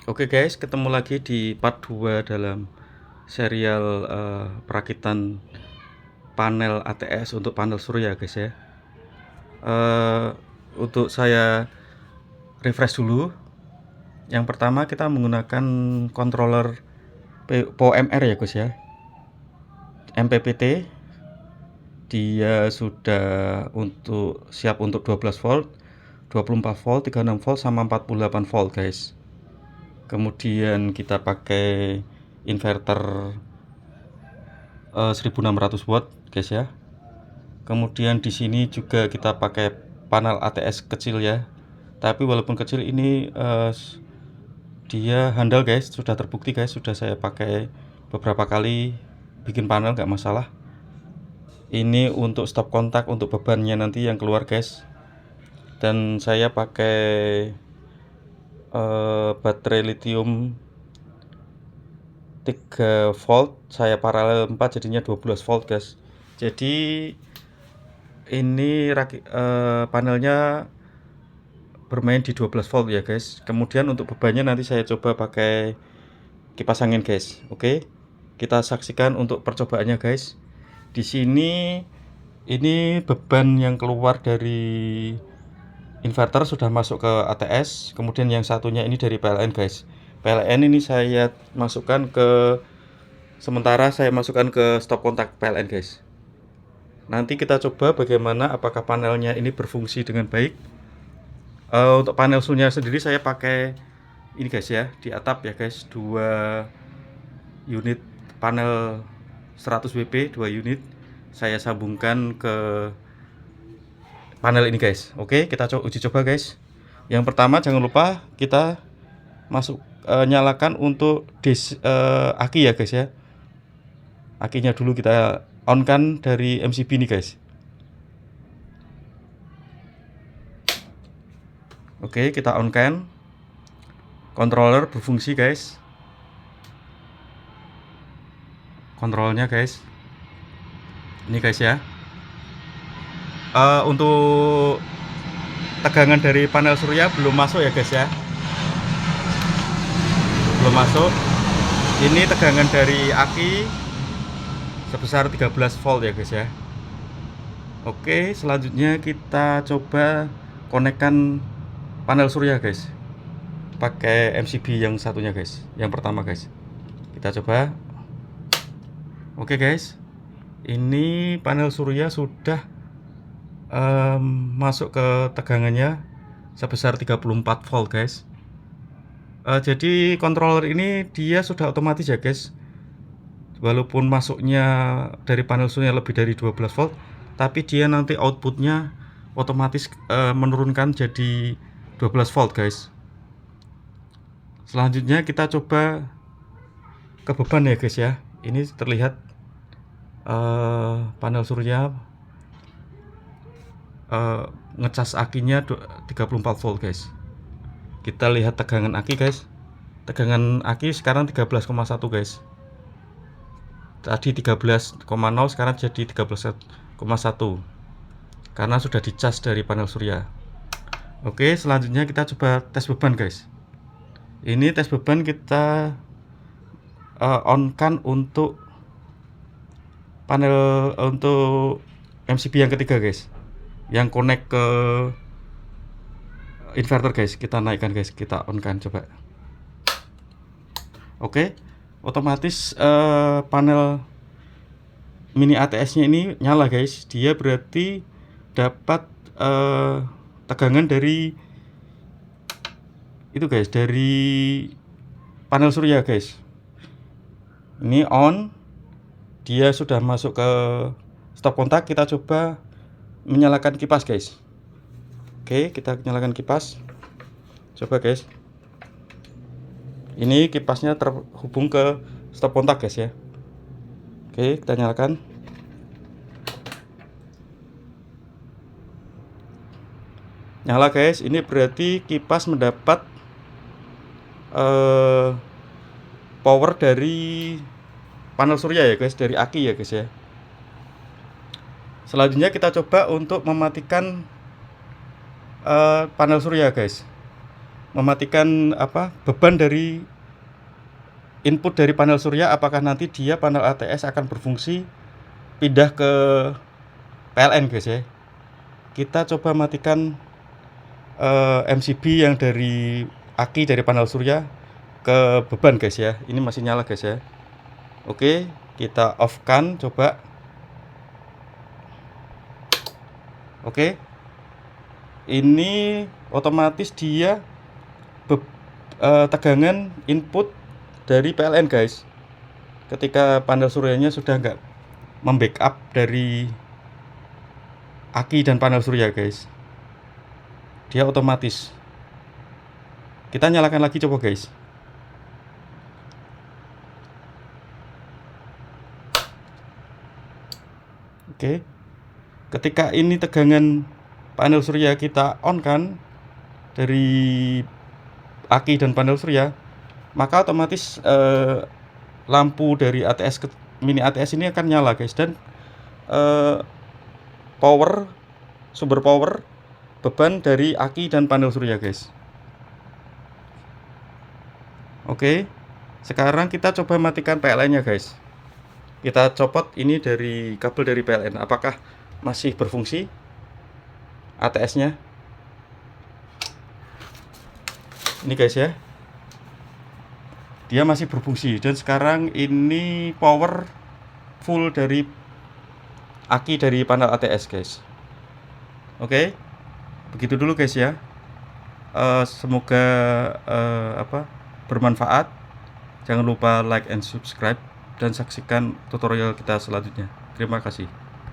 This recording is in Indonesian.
Oke guys, ketemu lagi di part 2 dalam serial perakitan panel ATS untuk panel surya guys ya. Untuk saya refresh dulu. Yang pertama kita menggunakan controller POMR ya guys ya, MPPT. Dia sudah siap untuk 12 volt, 24 volt, 36 volt sama 48 volt guys. Kemudian kita pakai inverter 1600 watt guys ya. Kemudian di sini juga kita pakai panel ATS kecil ya. Tapi walaupun kecil ini dia handal guys, sudah terbukti guys, sudah saya pakai beberapa kali bikin panel nggak masalah. Ini untuk stop kontak untuk bebannya nanti yang keluar guys. Dan saya pakai baterai lithium 3 volt, saya paralel 4 jadinya 12 volt guys. Jadi ini panelnya bermain di 12 volt ya guys. Kemudian untuk bebannya nanti saya coba pakai kipas angin guys. Oke, kita saksikan untuk percobaannya guys. Di sini ini beban yang keluar dari inverter sudah masuk ke ATS. Kemudian yang satunya ini dari PLN guys. PLN ini saya masukkan sementara saya masukkan ke stop kontak PLN guys. Nanti kita coba bagaimana apakah panelnya ini berfungsi dengan baik. Untuk panel surya sendiri saya pakai ini guys ya, di atap ya guys, 2 unit panel 100 WP, 2 unit saya sambungkan ke panel ini guys. Oke, kita uji coba guys. Yang pertama jangan lupa kita nyalakan untuk aki ya guys ya. Akinya dulu kita on kan dari MCB nih guys. Oke, kita on kan. Controller berfungsi guys. Kontrolnya guys. Ini guys ya. Untuk tegangan dari panel surya belum masuk ya guys ya. Belum masuk. Ini tegangan dari aki sebesar 13 volt ya guys ya. Oke, selanjutnya kita coba konekkan panel surya guys, pakai MCB yang satunya guys, yang pertama guys. Kita coba. Oke guys, ini panel surya sudah masuk ke tegangannya sebesar 34 volt guys. Jadi controller ini dia sudah otomatis ya guys. Walaupun masuknya dari panel surya lebih dari 12 volt, tapi dia nanti outputnya otomatis menurunkan jadi 12 volt guys. Selanjutnya kita coba ke beban ya guys ya. Ini terlihat panel surya ngecas akinya 34 volt guys. Kita lihat tegangan aki guys. Tegangan aki sekarang 13,1 guys. Tadi 13,0, sekarang jadi 13,1 karena sudah dicas dari panel surya. Oke, selanjutnya kita coba tes beban guys. Ini tes beban kita on kan untuk panel untuk MCB yang ketiga guys, yang connect ke inverter guys. Kita naikkan guys, kita on kan coba. Oke, otomatis panel mini ATS nya ini nyala guys. Dia berarti dapat tegangan dari itu guys, dari panel surya guys. Ini on, dia sudah masuk ke stop kontak. Kita coba menyalakan kipas guys. Oke, kita nyalakan kipas. Coba guys. Ini kipasnya terhubung ke stop kontak guys ya. Oke, kita nyalakan. Nyala guys. Ini berarti kipas mendapat power dari panel surya ya guys, dari aki ya guys ya. Selanjutnya kita coba untuk mematikan panel surya guys. mematikan beban dari input dari panel surya, apakah nanti dia panel ATS akan berfungsi pindah ke PLN guys ya. Kita coba matikan MCB yang dari aki dari panel surya ke beban guys ya. Ini masih nyala guys ya. Oke, kita off kan coba. Oke, ini otomatis dia tegangan input dari PLN guys. Ketika panel suryanya sudah nggak membackup dari aki dan panel surya guys, dia otomatis. Kita nyalakan lagi coba guys. Oke, ketika ini tegangan panel surya kita on kan dari aki dan panel surya, maka otomatis lampu dari ATS mini ATS ini akan nyala guys, dan sumber power beban dari aki dan panel surya guys. Oke, sekarang kita coba matikan PLN nya guys. Kita copot ini dari kabel dari PLN, apakah masih berfungsi ATS nya. Ini guys ya, dia masih berfungsi, dan sekarang ini power full dari aki dari panel ATS guys. Oke, begitu dulu guys ya. Semoga bermanfaat. Jangan lupa like and subscribe dan saksikan tutorial kita selanjutnya. Terima kasih.